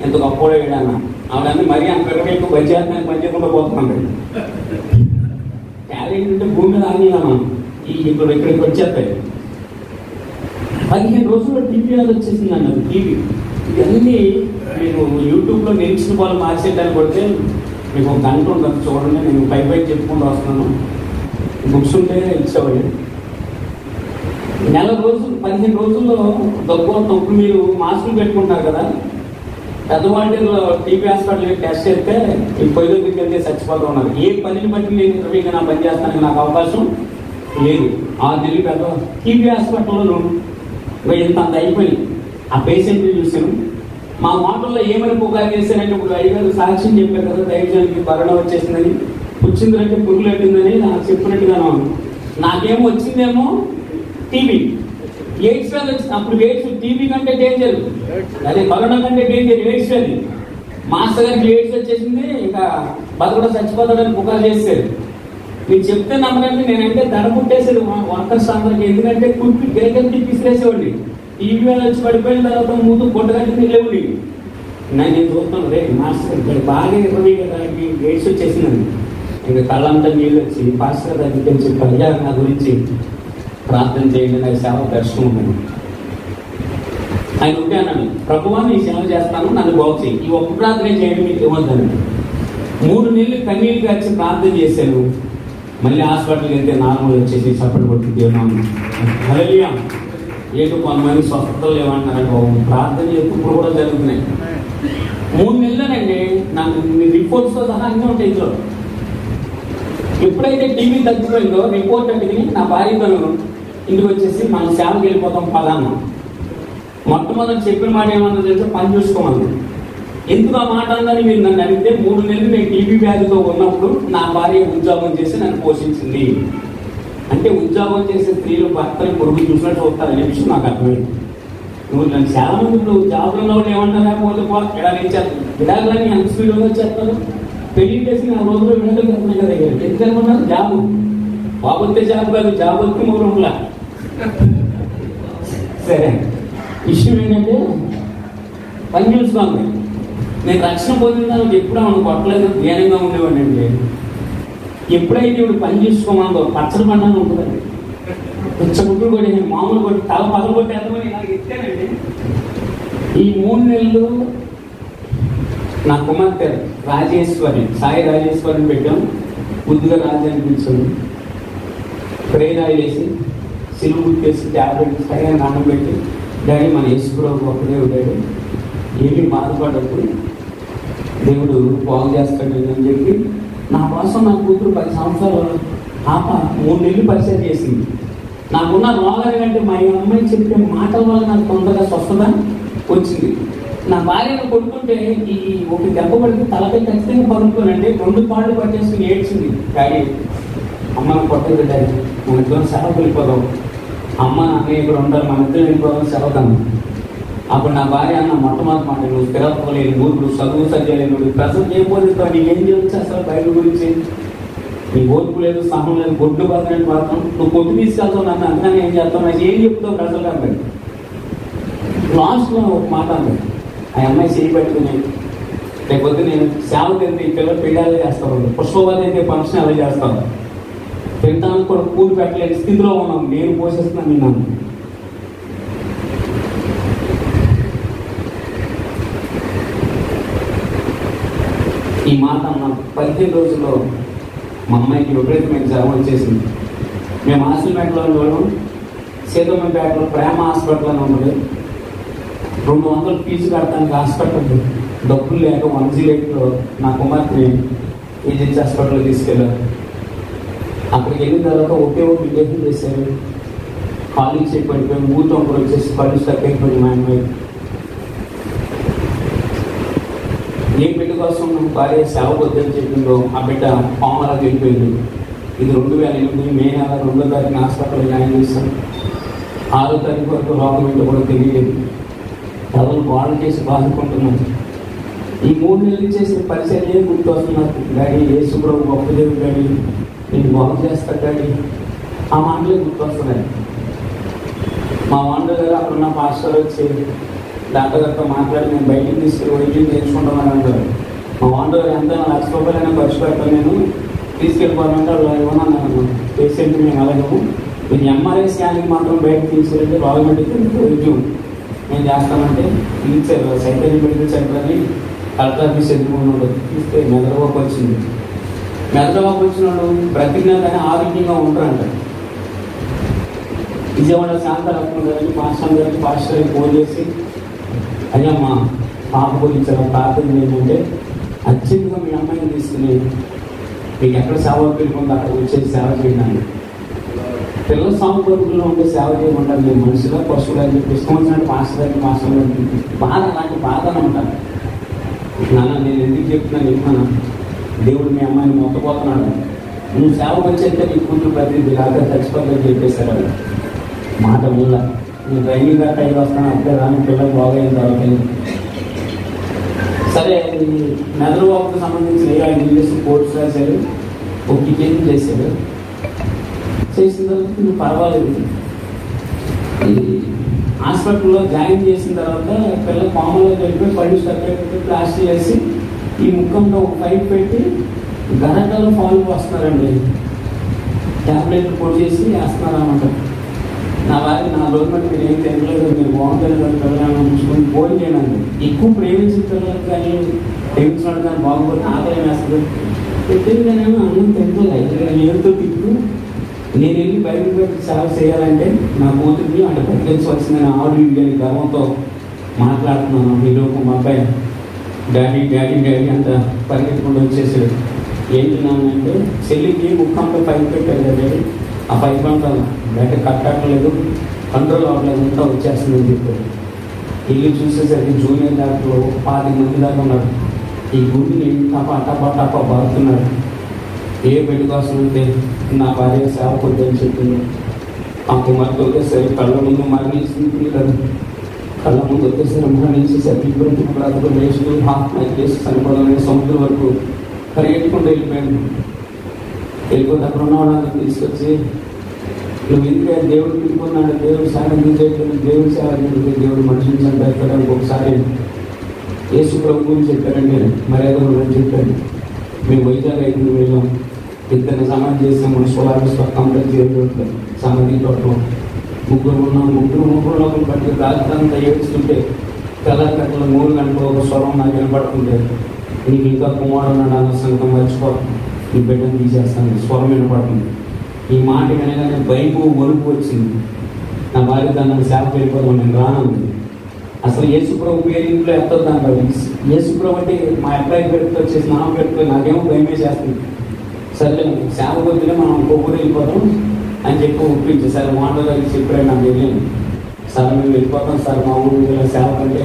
ఎంత గొప్ప వేయడన్న ఆవిడన్నీ మరీ అంత పెద్దగా ఎక్కువ బజ్జీ చేస్తాను పని చేయకుండా పోతున్నాను. టాలెంట్ అంటే భూమి మీద ఆగినా మనం ఇక్కడికి వచ్చేస్తాయి. 15 రోజుల్లో టీవీ అది వచ్చేసింది అన్నది. టీవీ ఇవన్నీ మీకు యూట్యూబ్లో నిరీక్షణ వాళ్ళు మార్చేయడానికి కొడితే మీకు 1 గంట ఉంటుంది చూడండి. నేను పై చెప్పుకుంటూ వస్తున్నాను. బుక్స్ ఉంటే ఇచ్చేవాళ్ళు. 15 రోజుల్లో దగ్గు నొప్పులు మీరు మాస్కులు పెట్టుకుంటారు కదా, పెద్దవాళ్ళలో టీబీ హాస్పిటల్ టెస్ట్ చేస్తే ఈ పొయ్యి దగ్గరికి వెళ్తే చచ్చిపోతూ ఉన్నారు. ఏ పనిని బట్టి నేను ఇంటర్వ్యూగా నా పని చేస్తానికి నాకు అవకాశం లేదు. 6 నెలలు పెద్ద టీబీ హాస్పిటల్లో ఇంత అంత అయిపోయింది. ఆ పేషెంట్ని చూసాను. మా మాటల్లో ఏమని పుకారు చేశారంటే, ఇప్పుడు 5 సాక్ష్యం చెప్పారు కదా, దైవజనానికి కరోనా వచ్చేసిందని, వచ్చిందంటే పురుగులు పెట్టిందని నాకు చెప్పినట్టుగాను. నాకేమో వచ్చిందేమో టీబీ, ఎయిడ్స్ వ్యాధి వచ్చింది. అప్పుడు ఎయిడ్స్ టీబీ కంటే డేంజర్, అదే కరోనా కంటే డేంజర్ ఎయిడ్స్ వ్యాధి. మాస్టర్ గారికి ఎయిడ్స్ వచ్చేసింది, ఇంకా బతకడం చచ్చిపోతాడని పుకారు చేశారు. మీరు చెప్తే నమ్మకండి. నేనంటే దడ పుట్టేసేది వర్కర్స్ అందరికి. ఎందుకంటే కుట్టి గిరకలు తిప్పిసిరేసేవాడి. టీవీ వాళ్ళు వచ్చి పడిపోయిన తర్వాత ముందు కొట్టగట్టి వెళ్ళేవాడి. నేను చూస్తాను రే మాస్టర్ ఇక్కడ బాగా ఇరవై కదా గేట్స్ వచ్చేసిందండి. ఇంకా కళ్ళంతా నీళ్ళు వచ్చి పాస్టర్ దగ్గరికి చెప్పి అయ్యా నా గురించి ప్రార్థన చేయండి, నాకు సేవ దర్శనం ఉందండి. ఆయన ఉంటే అన్నాను, ప్రభువా నీ సేవ చేస్తాను, నన్ను బాగు చేయి, ఈ ఒక్క ప్రార్థన చేయండి మీకు ఇవ్వద్దండి. 3 నెలలు కన్నీళ్ళు కాచి ప్రార్థన చేశాను. మళ్ళీ హాస్పిటల్కి వెళ్తే నార్మల్ వచ్చేసి చప్పటి కొట్టి దేవుడు హల్లెలూయా. ఏంటో కొంతమంది స్వస్థతలు లేవంటున్నారు, ప్రార్థన ఎప్పుడు కూడా జరుగుతున్నాయి. 3 నెలలనండి నాకు రిపోర్ట్స్తో సహా అన్నీ ఉంటాయి ఇంట్లో. ఎప్పుడైతే టీవీ తగ్గిపోయిందో రిపోర్ట్ అడిగి నా భార్యతో ఇంటికి వచ్చేసి మనం సేవకి వెళ్ళిపోతాం పదాన్న. మొట్టమొదటి చెప్పిన మాట ఏమన్నా తెలిస్తే పని చూసుకోమని. ఎందుకు ఆ మాట అందని మీరు నన్ను అడిగితే 3 నెలలు నేను టీవీ వ్యాధితో ఉన్నప్పుడు నా భార్య ఉద్యోగం చేసి నన్ను పోషించింది. అంటే ఉద్యోగం చేసే స్త్రీలు భర్తలు పొరుగు చూసినట్టు చూస్తారు అనే విషయం నాకు అర్థమైంది. నువ్వు నన్ను చాలా మంది ఇప్పుడు జాబ్లో ఉన్న వాళ్ళు ఏమంటారా, పోతే ఇలా ఇచ్చారు విడాకులని ఎంత స్పీడ్గా వచ్చేస్తారు. పెళ్లి చేసి నా రోజుల్లో విడాకులు చెప్తున్నాయి కదా, ఎందుకు అనుకున్నారు జాబు బాబు వస్తే జాబ్ కాదు, జాబ్ వస్తే మూలంలా. సరే విషయం ఏంటంటే పని చూసుకోండి. నేను రక్షణ పొందిందని ఎప్పుడు ఆమెను కొట్టలేదు, ధ్యానంగా ఉండేవాడిని అండి. ఎప్పుడైతే ఇప్పుడు పని చేసుకోమో పచ్చడి పండుగ ఉంటుందండి, పిచ్చగుడ్డు కూడా నేను మామూలు కొట్టి తల పగలు కొట్టేద్దామని నాకు ఎత్తానండి. ఈ 3 నెలలు నా కుమార్తె రాజేశ్వరి, సాయి రాజేశ్వరిని పెట్టాం. బుద్ధిగా రాజు అనిపించాను. ప్రేయర్ వేసి సిలువు గుర్తేసి ట్యాబ్లెట్ సరైన అన్నం పెట్టి, డాడీ మన యేసుప్రభు ఒక్కడే ఉంటాడు, ఏమీ బాధపడద్దు, దేవుడు బాగు చేస్తాడు అని చెప్పి నా కోసం నా కూతురు 10 సంవత్సరాలు పాప 3 నెలలు పరిచయం చేసింది. నాకున్న రోగాలు కంటే మా అమ్మాయి చెప్పే మాటల వల్ల నాకు తొందరగా స్వస్థత వచ్చింది. నా భార్యను కొడుకుంటే ఈ ఒక దెబ్బ పడితే తలపై ఖచ్చితంగా పడుకోనండి, 2 కాళ్ళు పట్టేసుకుని ఏడ్చింది. డాడీ అమ్మను కొట్టదు డాడీ, మన ఇద్దరం సెలవు వెళ్ళిపోదాం, అమ్మ అన్నయ్య ఇక్కడ ఉంటారు, మన ఇద్దరు వెళ్ళిపోదాం సెలవుతాను. అప్పుడు నా భార్య అన్న మొట్టమొదటి మాట, నువ్వు స్థిరత్వలేని ఊరు, చదువు సరిచేయలేను, ప్రసవం చేయకపోతే నీకేం చేయొచ్చు అసలు బయట గురించి, నీ ఓర్పు లేదు, సహనం లేదు, గొడ్డు బతకని మాత్రం నువ్వు కొట్టు తీసుకెళ్తావు, నన్ను అంతగానే ఏం చేస్తావు, నాకు ఏం చెప్తావు ప్రజలు అంటాడు. లాస్ట్లో ఒక మాట అన్నాడు, ఆ అమ్మాయి చేయబెట్టుకుని లేకపోతే నేను సేవకి వెళ్తే ఈ పిల్లలు పెళ్ళాలే చేస్తాను, పుష్పవతి అయితే ఫంక్షన్ అలా చేస్తాను, తింటానికి కూడా కూలి పెట్టలేని స్థితిలో ఉన్నాం, నేను పోషిస్తున్నాను విన్నాను. ఈ మాట అన్న 15 రోజుల్లో మా అమ్మాయికి విపరీతమైన జ్వరం వచ్చేసింది. మేము హాస్పిటల్లో ఉండడం, సీతమ్మపేటలో ప్రేమ హాస్పిటల్ అని ఉంటుంది. 200 ఫీజు కడతానికి హాస్పిటల్ డబ్బులు లేక 108లో నా కుమార్తెని ఏజెన్సీ హాస్పిటల్లో తీసుకెళ్ళారు. అక్కడికి వెళ్ళిన తర్వాత ఒకే ఒక ఇంజక్షన్ చేశారు, కాలేజ్ చెక్ పడిపోయి ఊతొంపలు వచ్చేసి కళ్ళు స్టక్ అయిపోయింది. మా అమ్మాయి ఏ బిడ్డ కోసం భార్య సేవ వద్దని చెప్పిందో ఆ బిడ్డ పామలా వెళ్ళిపోయింది. ఇది 2008 మే నెల 2వ తారీఖున హాస్పిటల్లో జాయిన్ చేశాను. 6వ తారీఖు వరకు లోపల బిడ్డ కూడా తెలియలేదు. ఎవరు బాగు చేసి బాదుకుంటున్నాను. ఈ 3 నెలలు చేసిన పరిచయం ఏం గుర్తు వస్తున్నారు, డాడీ యేసుప్రభు గొప్ప దేవుడు డాడీ, నేను బాగు చేస్తాడు డాడీ, ఆ మాటలే గుర్తు వస్తున్నాయి. మా వాండర్ గారు అక్కడున్న పాస్టర్ వచ్చి డాక్టర్ గారితో మాట్లాడి మేము బయటికి తీసుకెళ్ళి వైద్యం చేయించుకుంటామని అంటారు. మా వాండర్ ఎంత ₹1,00,000 ఖర్చు పెడతాను, నేను తీసుకెళ్ళిపోవాలంటే వాళ్ళు ఏమన్నా పేషెంట్ మేము అలాగము, మీరు ఎంఆర్ఐ స్కానింగ్ మాత్రం బయటకు తీసుకెళ్ళి రాజమండ్రికి వైద్యం నేను చేస్తామంటే ఇచ్చారు. సైతన్య మెడికల్ సెంటర్ అని కలెక్టర్ ఆఫీస్ ఎదుర్కొన్నాడు. తీస్తే మెదడువాపు వచ్చింది. మెదడువాపు వచ్చిన వాళ్ళు బ్రతికినా కానీ ఆరోగ్యంగా ఉంటారంట. విజయవాడ శాంతరత్నం గారికి పాస్టర్ ఫోన్ చేసి, అయ్యా మా పాప గురించి ప్రార్థన ఏంటంటే అత్యంతగా మీ అమ్మాయిని తీసుకుని మీకు ఎక్కడ సేవ పెట్టుకుంటే అక్కడ వచ్చేసి సేవ చేయడానికి, పిల్లల సాంప్రదాయంలో ఉంటే సేవ చేయకుండా మీరు మనుషుల పశువులు అని చెప్పి ఇష్టం వచ్చినట్టు మాస్టర్ బాధ, అలాంటి బాధ అని ఉంటాను. నాన్న నేను ఎందుకు చెప్తున్నాను చెప్పాను, దేవుడు మీ అమ్మాయిని మొత్తపోతున్నాడు, నువ్వు సేవకు వచ్చేస్తే నీ కూతురు ప్రతిదీ రాక చచ్చిపోతుందని చెప్పేశారు. వాళ్ళు మాట వల్ల నేను డ్రైవింగ్ దాకా అయ్యి వస్తాను, అప్పుడే రాని పిల్లలు బాగైన తర్వాత సరే మెదడు వాపుకు సంబంధించిన ఇంగ్లీష్ కోర్స్ రాశారు, ఒక టికెట్ చేశారు. చేసిన తర్వాత నువ్వు పర్వాలేదు హాస్పిటల్లో జాయిన్ చేసిన తర్వాత పిల్ల కామన్లో వెళ్ళిపోయి పళ్ళు స్టక్ ప్లాస్టర్ చేసి ఈ ముఖంలో ఒక పైప్ పెట్టి గరటలో ఫాల్ వస్తున్నారండి. ట్యాబ్లెట్లు పొడి చేసి వేస్తున్నారు అన్నమాట. నా వారికి నా రోజు బట్టి మీరు ఏం తినలేదు, మీరు బాగుంటుంది పిల్లలను చూసుకొని భోజనం చేయడానికి. ఎక్కువ ప్రేమించిన పిల్లలకు కానీ ప్రేమించినట్టు కానీ బాగుపోతే ఆదాయం వేస్తుంది. పెట్టింది కానీ అన్నం తింటలేదు, ఏడుతో తిట్టు. నేను వెళ్ళి బయటకు పెట్టి సేవ చేయాలంటే నా కూతురికి అంటే బతికించవలసిందని ఆవిడ వీడియో గర్వంతో మాట్లాడుతున్నాను. ఈలోపు మా అబ్బాయి డాడీ డాడీ డాడీ అంత పరిగెత్తుకుంటూ వచ్చేసాడు. ఏంటి నాన్నంటే చెల్లికి ముఖంతో పైకి పెట్టారు కదా, ఆ పైప్ అంతా బయట కట్టట్లేదు, కంట్రోల్ అవ్వట్లేదు, అంతా వచ్చేస్తుందని చెప్పారు. ఇల్లు చూసేసరికి జూనియర్ డాక్టర్లు 10 మంది దాకా ఉన్నారు. ఈ గుండెని టపా టపా టపా బాగుతున్నారు. ఏ బిడ్డ కోసం అంటే నా భార్య సేవ కొద్దని చెప్పింది. ఆ కుమార్తె వచ్చేసరి కళ్ళ ముందు మరణించింది కదా, కళ్ళ ముందు వచ్చేసరి మరణించేసరికి బ్రతుకు వేస్తూ ఆత్మ చేసి చనిపోవాలని సముద్రం వరకు పరిగెట్టుకుంటూ వెళ్ళిపోయాను. వెళ్ళిపోతే అక్కడ ఉన్న వాళ్ళని తీసుకొచ్చి నువ్వు ఇంకే దేవుడు పిలుపుకున్నాడు, దేవుడు సేవ చేయట్లేదు, దేవుడు సేవ చేయలేదు, దేవుడు మనిషిని చంపేస్తాడని ఒకసారి యేసు ప్రభు గురించి చెప్పారండి. మర్యాద గురించి చెప్పారు. మేము వైజాగ్ 5 వెళ్ళాం, ఇద్దరిని సమాధి చేసాం. మన సోలార్స్ కంప్లీట్ చేయట్లేదు. సమాధి తోటలో ముగ్గురు లోపల బట్టి రాత్రి అంతా ఏడుస్తుంటే తెల్లకట్టలో 3 గంటలు ఒక స్వరం నాకు వినపడుతుంటే నీకు ఇంకా కుమారుడు అన్న సంగతం మర్చిపో, ఈ బిడ్డను తీసేస్తాను స్వరం వినపడుతుంది. ఈ మాట వినగానే భయపు వణుకు వచ్చింది. నా భార్య దాన్ని సేవ వెళ్ళిపోతాం, నేను రానుంది. అసలు యేసుప్రభు పేరు ఇంట్లో ఎత్తొద్దు అంటారు. యేసుప్రభు అంటే మా అబ్బాయి పేరుతో వచ్చేసి నా పేరుతో నాకేమో భయమే చేస్తుంది. సరే సేవ కొద్దిగా మనం కొబ్బరి వెళ్ళిపోతాం అని చెప్పి ఒప్పించి సరే మాటలు దగ్గర చెప్పాడు. నాకు తెలియదు. సరే మేము వెళ్ళిపోతాం సార్, మా ఊళ్ళో సేవ కంటే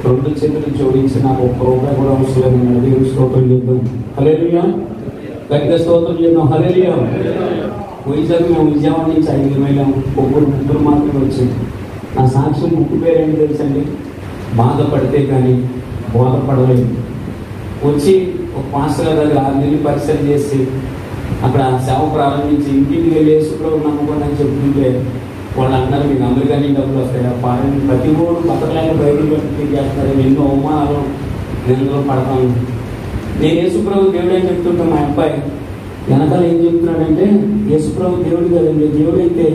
2 చేతులు జోడించి నాకు ₹1 కూడా అవసరం లేదు. దేవుడు స్తోత్రం చేద్దాం. హల్లెలూయా. గట్టిగా స్తోత్రం చేద్దాం. హల్లెలూయా. మేము విజయవాడ నుంచి 5 వెళ్ళాం. ముగ్గురు మాత్రమే వచ్చింది. నా సాక్ష్యం బుక్ పేరు ఏంటి తెలుసండి? బాధపడితే కానీ బోధపడలేదు. వచ్చి ఒక మాస్టర్ గారి దగ్గర 6 నెలలు పరిచయం చేసి అక్కడ సేవ ప్రారంభించి ఇంటికి వెళ్ళి యేసుప్రభు నమ్ముకోండి అని చెప్తుంటే వాళ్ళు అన్నారు మీకు అమెరికా నుంచి డబ్బులు వస్తాయి, ఫారెన్ ప్రతి ఓడు బతకలేక బయటకు పెట్టి చేస్తారు, ఎన్నో అవమానాలు నేను పడతాను. నేను యేసుప్రభు దేవుడు అని చెప్తుంటే మా అబ్బాయి వెనకాల ఏం చెప్తున్నాడంటే యేసుప్రభు దేవుడు కదండి, దేవుడు అయితే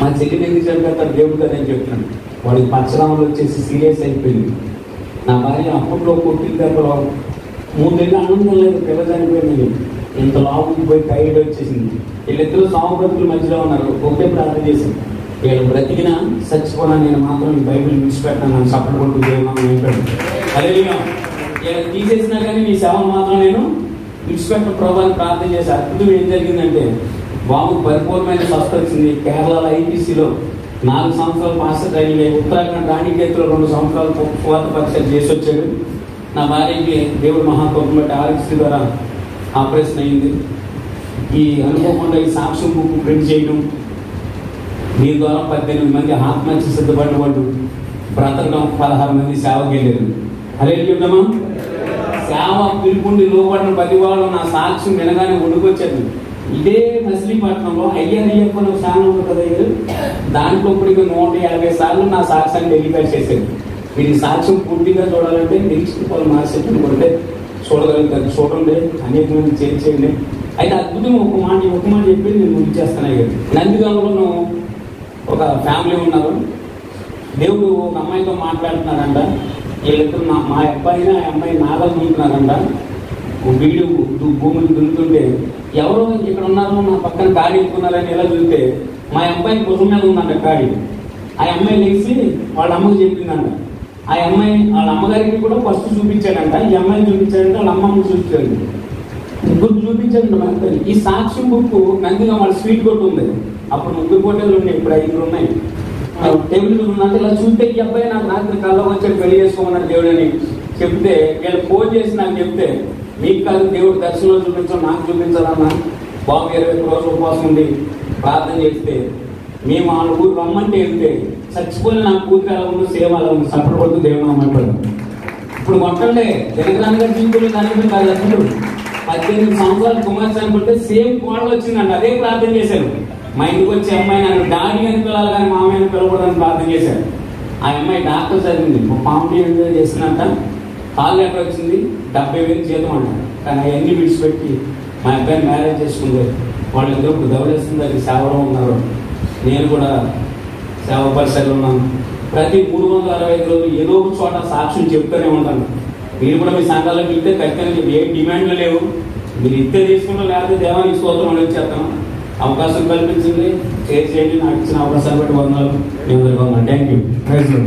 మా చెల్లిని ఎందుకు చనిపోతారు, దేవుడు కదని చెప్తున్నాడు. వాడికి పచ్చరాములు వచ్చేసి సీరియస్ అయిపోయింది. నా భార్య అప్పట్లో కొట్టిన దెబ్బలో 3 నెలలు ఆనందం లేదు, పిల్ల చనిపోయింది. ఇంత లాభం పోయి టైర్డ్ వచ్చేసింది. వీళ్ళిద్దరూ సాగు బ్రతుకుల మధ్యలో ఉన్నారు. ఒకటే ప్రార్థన చేసింది, వీళ్ళు బ్రతికినా చచ్చిపోయినా నేను మాత్రం ఈ బైబిల్ విడిచిపెట్టాను, నన్ను సపోర్ట్ కొడుతూ దేవుడు అయిపోయాడు. అదేవిధంగా వీళ్ళు తీసేసినా కానీ నీ సేవను మాత్రం నేను విడిచిపెట్టిన ప్రభావాన్ని ప్రార్థన చేసి అద్భుతం ఏం జరిగిందంటే బాబుకు పరిపూర్ణమైన స్వస్థ వచ్చింది. కేరళలో ఐపీసీలో 4 సంవత్సరాలు మాస్టర్ ట్రైనింగ్ అయ్యి ఉత్తరాఖండ్ రాణికేతులో 2 సంవత్సరాలు స్వాత పరీక్ష చేసి వచ్చాడు. నా భార్యకి దేవుడు మహాకృపను బట్టి ఆరోగ్యశ్రీ ద్వారా ఆపరేషన్ అయింది. ఈ అనుకోకుండా ఈ సాక్ష్యం బుక్ ప్రింట్ చేయడం, దీని ద్వారా 18 మంది ఆత్మహత్య సిద్ధపడిన వాళ్ళు బ్రతకడం, 16 మంది సేవకి వెళ్ళారు. అదే చెప్తామా? సేవ పిలుపుండి లోపడిన 10 వాళ్ళు నా సాక్ష్యం వినగానే ఒడుకొచ్చారు. ఇదే మచిలీపట్నంలో అయ్యప్ప ఛానల్ ఉంది కదా, దాంట్లో ఇప్పుడు 150 సార్లు నా సాక్ష్యాన్ని టెలికాస్ట్ చేశారు. మీరు సాక్ష్యం పూర్తిగా చూడాలంటే నిరీక్షించుకోవాలి. మార్కెట్ కొడితే చూడగలుగుతారు. చూడండి, అనేక మంది చేయండి. అయితే అద్భుతం ఒక మాట చెప్పి నేను ముగిచేస్తాను. నందిగామలో ఒక ఫ్యామిలీ ఉన్నారు. దేవుడు ఒక అమ్మాయితో మాట్లాడుతున్నారంట. వీళ్ళిద్దరు మా అబ్బాయిని ఆ అమ్మాయి నాగలు దుంటున్నారంట. వీడు భూములు దున్నుతుంటే ఎవరో ఇక్కడ ఉన్నారో నా పక్కన కాడి ఎక్కున్నారని ఎలా చూస్తే మా అబ్బాయి భుజం మీద ఉందంట కాడి. ఆ అమ్మాయి లేచి వాళ్ళ అమ్మకు చెప్పిందంట. ఆ అమ్మాయి వాళ్ళ అమ్మగారికి కూడా ఫస్ట్ చూపించాడంట, ఈ అమ్మాయిని చూపించాడంట, వాళ్ళ అమ్మమ్మకి చూపించాడు. ముగ్గురు చూపించాడంట మా అబ్బాయి. ఈ సాక్ష్యం బుక్ నందిగా వాళ్ళ స్వీట్ కొట్టు ఉంది. అప్పుడు 3 కోటలు ఉన్నాయి, ఇప్పుడు 5 ఉన్నాయి. టేబుల్ ఉన్నట్టు ఇలా చూస్తే ఈ అబ్బాయి నాకు రాత్రి కళ్ళ వచ్చాడు, పెళ్లి చేసుకోమన్నాడు దేవుడు అని చెప్తే వీళ్ళు ఫోన్ చేసి నాకు చెప్తే మీకు కాదు దేవుడు దర్శనంలో చూపించాం, నాకు చూపించాలన్నా బాబు 21 రోజులు ఉపవాసం ఉండి ప్రార్థన చేస్తే మేము వాళ్ళ ఊరు రమ్మంటే వెళ్తే చచ్చిపోయిన నా కూతురు అలా ఉంది, సేవ అలా ఉంది. సపోర్ట్ కొడుతూ దేవుడు అమ్మంటాడు. ఇప్పుడు కొట్టండి జనగ్రాంగా జీవితంలో దాని కాదు. అసలు 18 సంవత్సరాలు కుమార్ చనిపోతే సేమ్ కోడలు వచ్చిందండి. అదే ప్రార్థన చేశాను. మా ఇంటికి వచ్చే అమ్మాయి నన్ను డాడీ అని పిల్లలు కానీ మామయ్య అని పిలవకూడదని ప్రార్థన చేశారు. ఆ అమ్మాయి డాక్టర్ చదివింది, పాంపీ ఎంజాయ్ చేసినట్ట, కాల్ లెటర్ వచ్చింది, 70,000 జీతం అంటారు. కానీ అవన్నీ విడిచిపెట్టి మా అబ్బాయిని మ్యారేజ్ చేసుకుంది. వాళ్ళిద్దరు ఇప్పుడు ధవళేస్తుంది అది సేవలో ఉన్నారు. నేను కూడా సేవ పరిసరలో ఉన్నాను. ప్రతి 365 రోజులు ఏదో ఒక చోట సాక్ష్యం చెప్తూనే ఉంటాను. మీరు కూడా మీ సంఘాలకు వెళ్తే ఖచ్చితంగా ఏ డిమాండ్లు లేవు, మీరు ఇస్తే తీసుకుంటాం, లేకపోతే దేవానికి స్తోత్రం అని వచ్చేస్తాను. అవకాశం కల్పించింది, చేయండి. నాకు ఇచ్చిన అవకాశాన్ని బట్టి వందనాలు. Thank you.